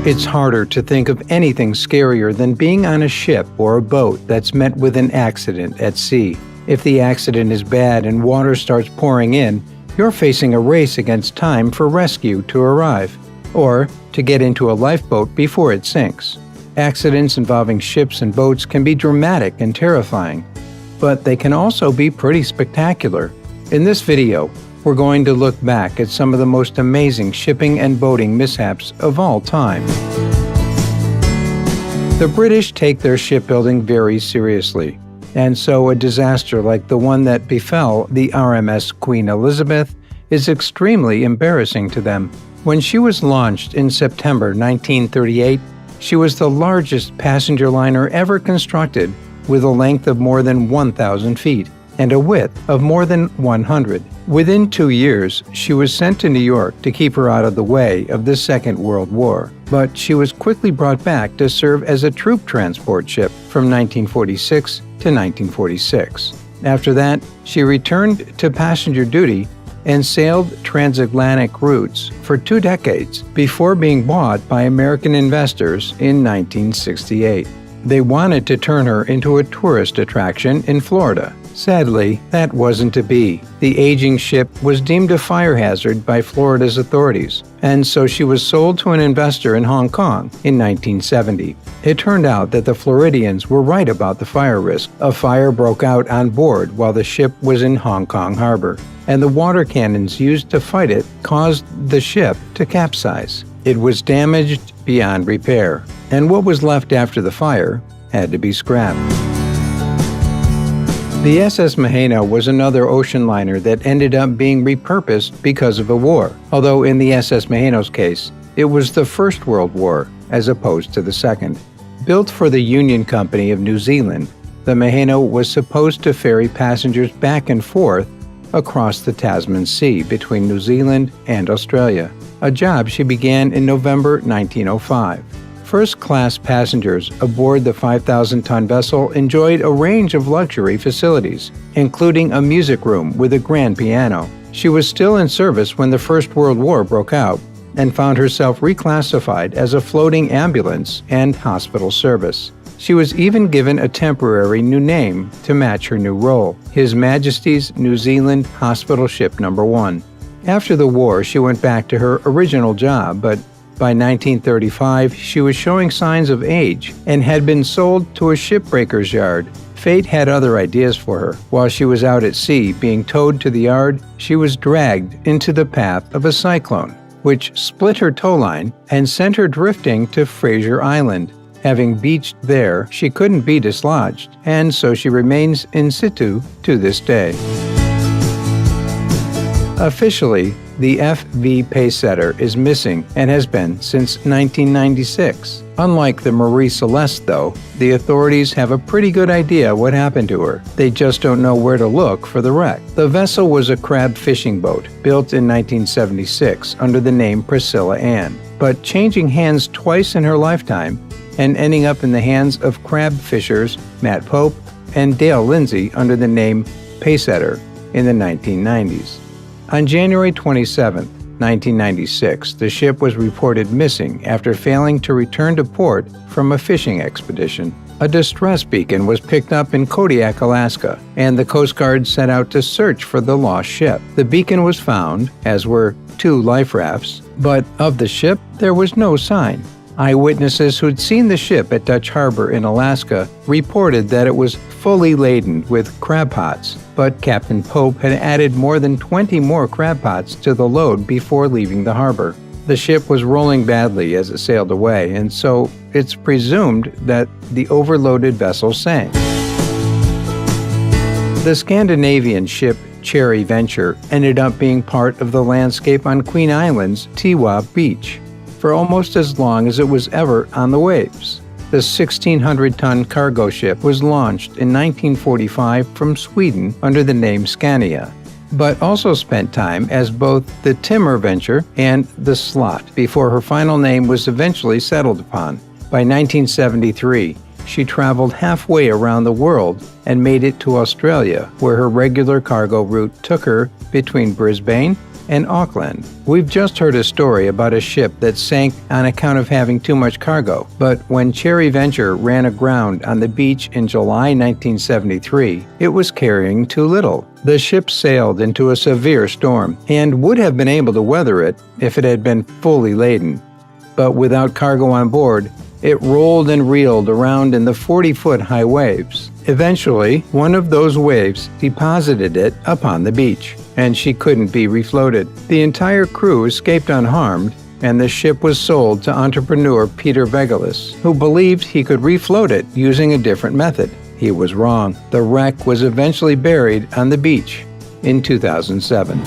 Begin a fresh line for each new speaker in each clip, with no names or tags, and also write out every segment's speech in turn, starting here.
It's harder to think of anything scarier than being on a ship or a boat that's met with an accident at sea. If the accident is bad and water starts pouring in, you're facing a race against time for rescue to arrive, or to get into a lifeboat before it sinks. Accidents involving ships and boats can be dramatic and terrifying, but they can also be pretty spectacular. In this video, we're going to look back at some of the most amazing shipping and boating mishaps of all time. The British take their shipbuilding very seriously, and so a disaster like the one that befell the RMS Queen Elizabeth is extremely embarrassing to them. When she was launched in September 1938, she was the largest passenger liner ever constructed, with a length of more than 1,000 feet and a width of more than 100. Within 2 years, she was sent to New York to keep her out of the way of the Second World War, but she was quickly brought back to serve as a troop transport ship from 1946 to 1946. After that, she returned to passenger duty and sailed transatlantic routes for 2 decades before being bought by American investors in 1968. They wanted to turn her into a tourist attraction in Florida. Sadly, that wasn't to be. The aging ship was deemed a fire hazard by Florida's authorities, and so she was sold to an investor in Hong Kong in 1970. It turned out that the Floridians were right about the fire risk. A fire broke out on board while the ship was in Hong Kong harbor, and the water cannons used to fight it caused the ship to capsize. It was damaged beyond repair, and what was left after the fire had to be scrapped. The SS Maheno was another ocean liner that ended up being repurposed because of a war, although in the SS Maheno's case, it was the First World War as opposed to the Second. Built for the Union Company of New Zealand, the Maheno was supposed to ferry passengers back and forth across the Tasman Sea between New Zealand and Australia, a job she began in November 1905. First-class passengers aboard the 5,000-ton vessel enjoyed a range of luxury facilities, including a music room with a grand piano. She was still in service when the First World War broke out and found herself reclassified as a floating ambulance and hospital service. She was even given a temporary new name to match her new role, His Majesty's New Zealand Hospital Ship No. 1. After the war, she went back to her original job, but by 1935, she was showing signs of age and had been sold to a shipbreaker's yard. Fate had other ideas for her. While she was out at sea being towed to the yard, she was dragged into the path of a cyclone, which split her towline and sent her drifting to Fraser Island. Having beached there, she couldn't be dislodged, and so she remains in situ to this day. Officially, the FV Pacesetter is missing and has been since 1996. Unlike the Marie Celeste, though, the authorities have a pretty good idea what happened to her. They just don't know where to look for the wreck. The vessel was a crab fishing boat built in 1976 under the name Priscilla Ann, but changing hands twice in her lifetime and ending up in the hands of crab fishers Matt Pope and Dale Lindsay under the name Pacesetter in the 1990s. On January 27, 1996, the ship was reported missing after failing to return to port from a fishing expedition. A distress beacon was picked up in Kodiak, Alaska, and the Coast Guard set out to search for the lost ship. The beacon was found, as were 2 life rafts, but of the ship, there was no sign. Eyewitnesses who'd seen the ship at Dutch Harbor in Alaska reported that it was fully laden with crab pots, but Captain Pope had added more than 20 more crab pots to the load before leaving the harbor. The ship was rolling badly as it sailed away, and so it's presumed that the overloaded vessel sank. The Scandinavian ship Cherry Venture ended up being part of the landscape on Queen Island's Tiwa Beach for almost as long as it was ever on the waves. The 1,600-ton cargo ship was launched in 1945 from Sweden under the name Scania, but also spent time as both the Timor Venture and the Slot before her final name was eventually settled upon. By 1973, she traveled halfway around the world and made it to Australia, where her regular cargo route took her between Brisbane and Auckland. We've just heard a story about a ship that sank on account of having too much cargo, but when Cherry Venture ran aground on the beach in July 1973, it was carrying too little. The ship sailed into a severe storm and would have been able to weather it if it had been fully laden. But without cargo on board, it rolled and reeled around in the 40-foot high waves. Eventually, one of those waves deposited it upon the beach, and she couldn't be refloated. The entire crew escaped unharmed, and the ship was sold to entrepreneur Peter Vegalis, who believed he could refloat it using a different method. He was wrong. The wreck was eventually buried on the beach in 2007.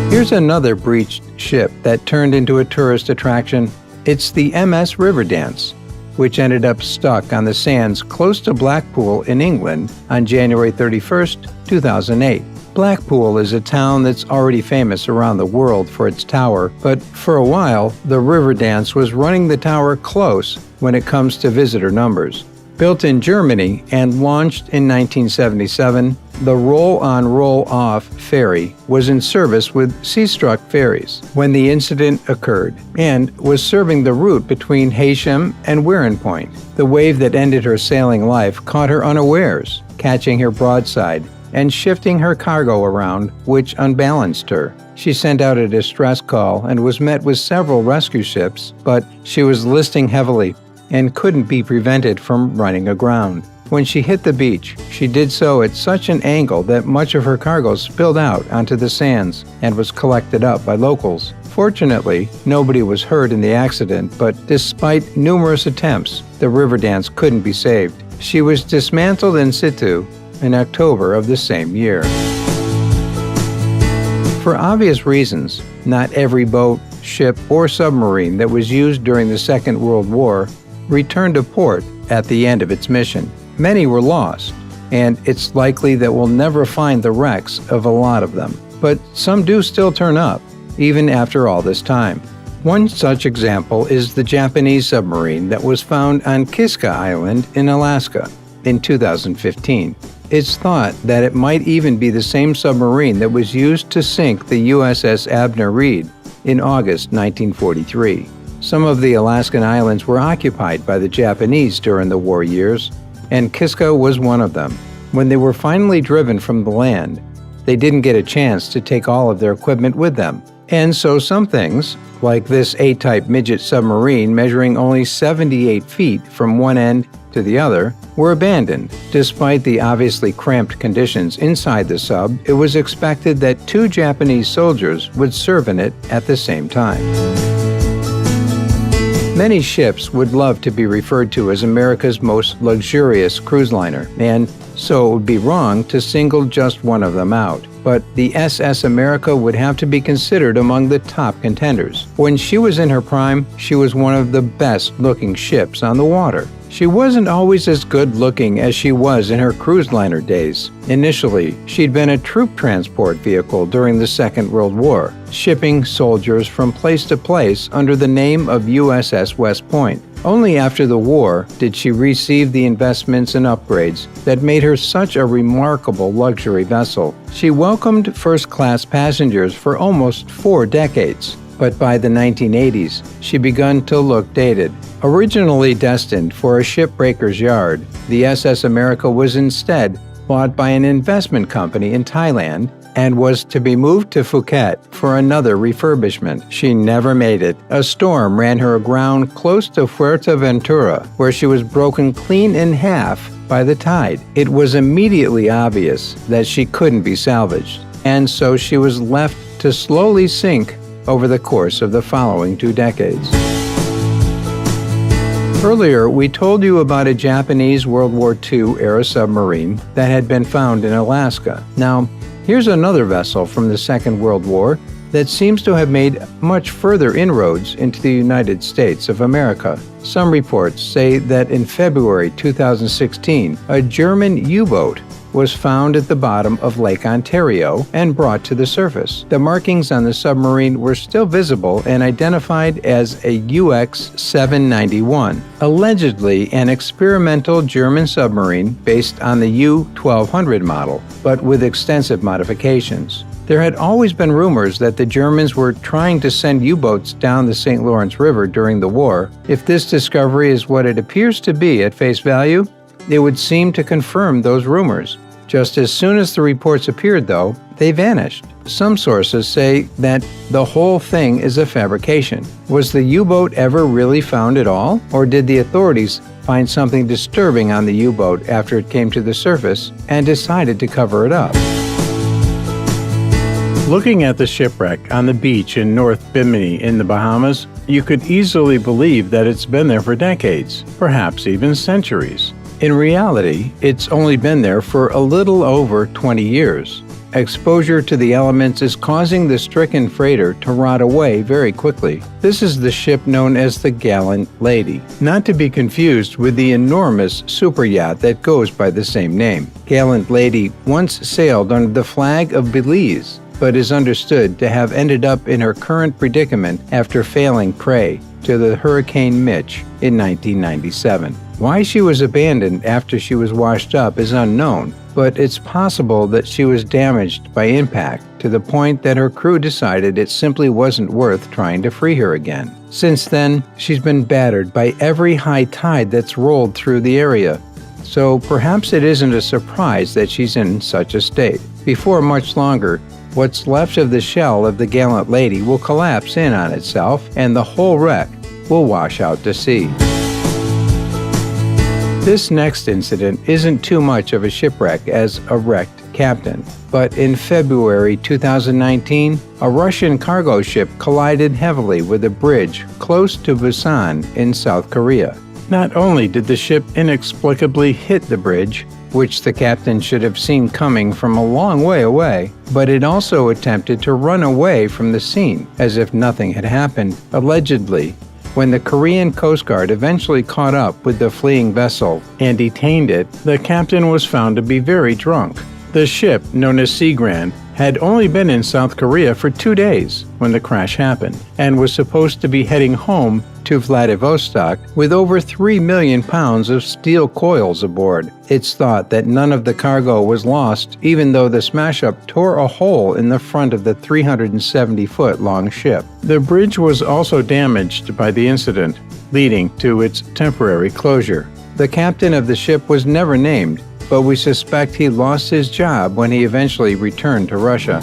Here's another breached ship that turned into a tourist attraction. It's the MS Riverdance, which ended up stuck on the sands close to Blackpool in England on January 31, 2008. Blackpool is a town that's already famous around the world for its tower, but for a while, the Riverdance was running the tower close when it comes to visitor numbers. Built in Germany and launched in 1977, the roll-on, roll-off ferry was in service with Seastruck ferries when the incident occurred and was serving the route between Heysham and Wearin Point. The wave that ended her sailing life caught her unawares, catching her broadside and shifting her cargo around, which unbalanced her. She sent out a distress call and was met with several rescue ships, but she was listing heavily and couldn't be prevented from running aground. When she hit the beach, she did so at such an angle that much of her cargo spilled out onto the sands and was collected up by locals. Fortunately, nobody was hurt in the accident, but despite numerous attempts, the Riverdance couldn't be saved. She was dismantled in situ in October of the same year. For obvious reasons, not every boat, ship, or submarine that was used during the Second World War returned to port at the end of its mission. Many were lost, and it's likely that we'll never find the wrecks of a lot of them. But some do still turn up, even after all this time. One such example is the Japanese submarine that was found on Kiska Island in Alaska in 2015. It's thought that it might even be the same submarine that was used to sink the USS Abner Reed in August 1943. Some of the Alaskan islands were occupied by the Japanese during the war years, and Kiska was one of them. When they were finally driven from the land, they didn't get a chance to take all of their equipment with them. And so some things, like this A-type midget submarine measuring only 78 feet from one end to the other, were abandoned. Despite the obviously cramped conditions inside the sub, it was expected that 2 Japanese soldiers would serve in it at the same time. Many ships would love to be referred to as America's most luxurious cruise liner, and so it would be wrong to single just one of them out. But the SS America would have to be considered among the top contenders. When she was in her prime, she was one of the best-looking ships on the water. She wasn't always as good-looking as she was in her cruise liner days. Initially, she'd been a troop transport vehicle during the Second World War, shipping soldiers from place to place under the name of USS West Point. Only after the war did she receive the investments and upgrades that made her such a remarkable luxury vessel. She welcomed first-class passengers for almost 4 decades. But by the 1980s, she begun to look dated. Originally destined for a shipbreaker's yard, the SS America was instead bought by an investment company in Thailand and was to be moved to Phuket for another refurbishment. She never made it. A storm ran her aground close to Fuerteventura, where she was broken clean in half by the tide. It was immediately obvious that she couldn't be salvaged, and so she was left to slowly sink over the course of the following 2 decades. Earlier, we told you about a Japanese World War II-era submarine that had been found in Alaska. Now, here's another vessel from the Second World War that seems to have made much further inroads into the United States of America. Some reports say that in February 2016, a German U-boat was found at the bottom of Lake Ontario and brought to the surface. The markings on the submarine were still visible and identified as a UX-791, allegedly an experimental German submarine based on the U-1200 model, but with extensive modifications. There had always been rumors that the Germans were trying to send U-boats down the St. Lawrence River during the war. If this discovery is what it appears to be at face value, it would seem to confirm those rumors. Just as soon as the reports appeared, though, they vanished. Some sources say that the whole thing is a fabrication. Was the U-boat ever really found at all? Or did the authorities find something disturbing on the U-boat after it came to the surface and decided to cover it up? Looking at the shipwreck on the beach in North Bimini in the Bahamas, you could easily believe that it's been there for decades, perhaps even centuries. In reality, it's only been there for a little over 20 years. Exposure to the elements is causing the stricken freighter to rot away very quickly. This is the ship known as the Gallant Lady, not to be confused with the enormous superyacht that goes by the same name. Gallant Lady once sailed under the flag of Belize, but is understood to have ended up in her current predicament after failing prey to the Hurricane Mitch in 1997. Why she was abandoned after she was washed up is unknown, but it's possible that she was damaged by impact to the point that her crew decided it simply wasn't worth trying to free her again. Since then, she's been battered by every high tide that's rolled through the area, so perhaps it isn't a surprise that she's in such a state. Before much longer, what's left of the shell of the Gallant Lady will collapse in on itself and the whole wreck will wash out to sea. This next incident isn't too much of a shipwreck as a wrecked captain, but in February 2019, a Russian cargo ship collided heavily with a bridge close to Busan in South Korea. Not only did the ship inexplicably hit the bridge, which the captain should have seen coming from a long way away, but it also attempted to run away from the scene as if nothing had happened, allegedly. When the Korean Coast Guard eventually caught up with the fleeing vessel and detained it, the captain was found to be very drunk. The ship, known as Seagrand, had only been in South Korea for 2 days when the crash happened and was supposed to be heading home to Vladivostok with over 3 million pounds of steel coils aboard. It's thought that none of the cargo was lost, even though the smash-up tore a hole in the front of the 370-foot-long ship. The bridge was also damaged by the incident, leading to its temporary closure. The captain of the ship was never named, but we suspect he lost his job when he eventually returned to Russia.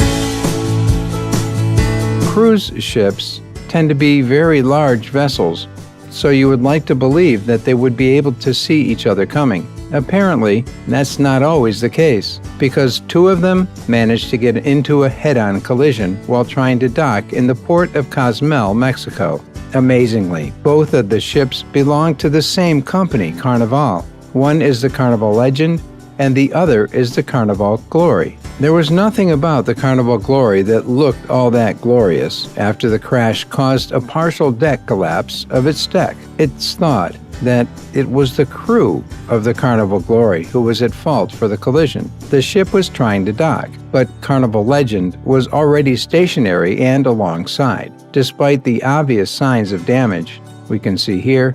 Cruise ships tend to be very large vessels, so you would like to believe that they would be able to see each other coming. Apparently, that's not always the case, because 2 of them managed to get into a head-on collision while trying to dock in the port of Cozumel, Mexico. Amazingly, both of the ships belong to the same company, Carnival. One is the Carnival Legend, and the other is the Carnival Glory. There was nothing about the Carnival Glory that looked all that glorious after the crash caused a partial deck collapse of its deck. It's thought that it was the crew of the Carnival Glory who was at fault for the collision. The ship was trying to dock, but Carnival Legend was already stationary and alongside. Despite the obvious signs of damage we can see here,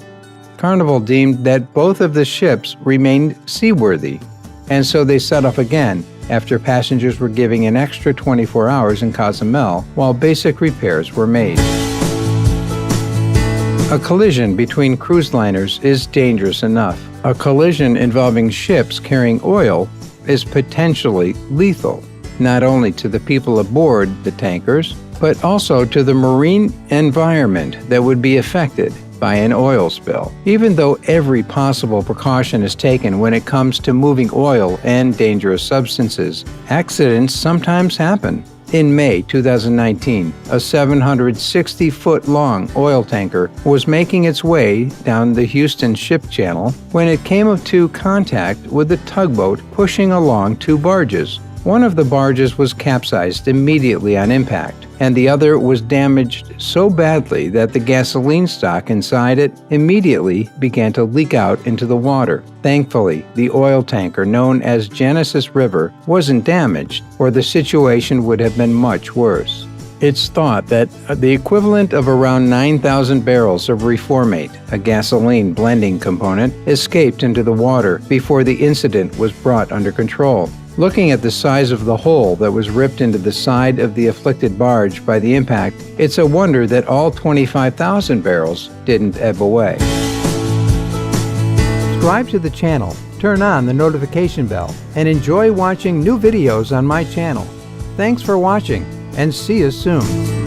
Carnival deemed that both of the ships remained seaworthy, and so they set off again after passengers were giving an extra 24 hours in Cozumel while basic repairs were made. A collision between cruise liners is dangerous enough. A collision involving ships carrying oil is potentially lethal, not only to the people aboard the tankers, but also to the marine environment that would be affected by an oil spill. Even though every possible precaution is taken when it comes to moving oil and dangerous substances, accidents sometimes happen. In May 2019, a 760-foot-long oil tanker was making its way down the Houston Ship Channel when it came into contact with a tugboat pushing along 2 barges. One of the barges was capsized immediately on impact, and the other was damaged so badly that the gasoline stock inside it immediately began to leak out into the water. Thankfully, the oil tanker known as Genesis River wasn't damaged, or the situation would have been much worse. It's thought that the equivalent of around 9,000 barrels of reformate, a gasoline blending component, escaped into the water before the incident was brought under control. Looking at the size of the hole that was ripped into the side of the afflicted barge by the impact, it's a wonder that all 25,000 barrels didn't ebb away. Subscribe to the channel, turn on the notification bell, and enjoy watching new videos on my channel. Thanks for watching, and see you soon.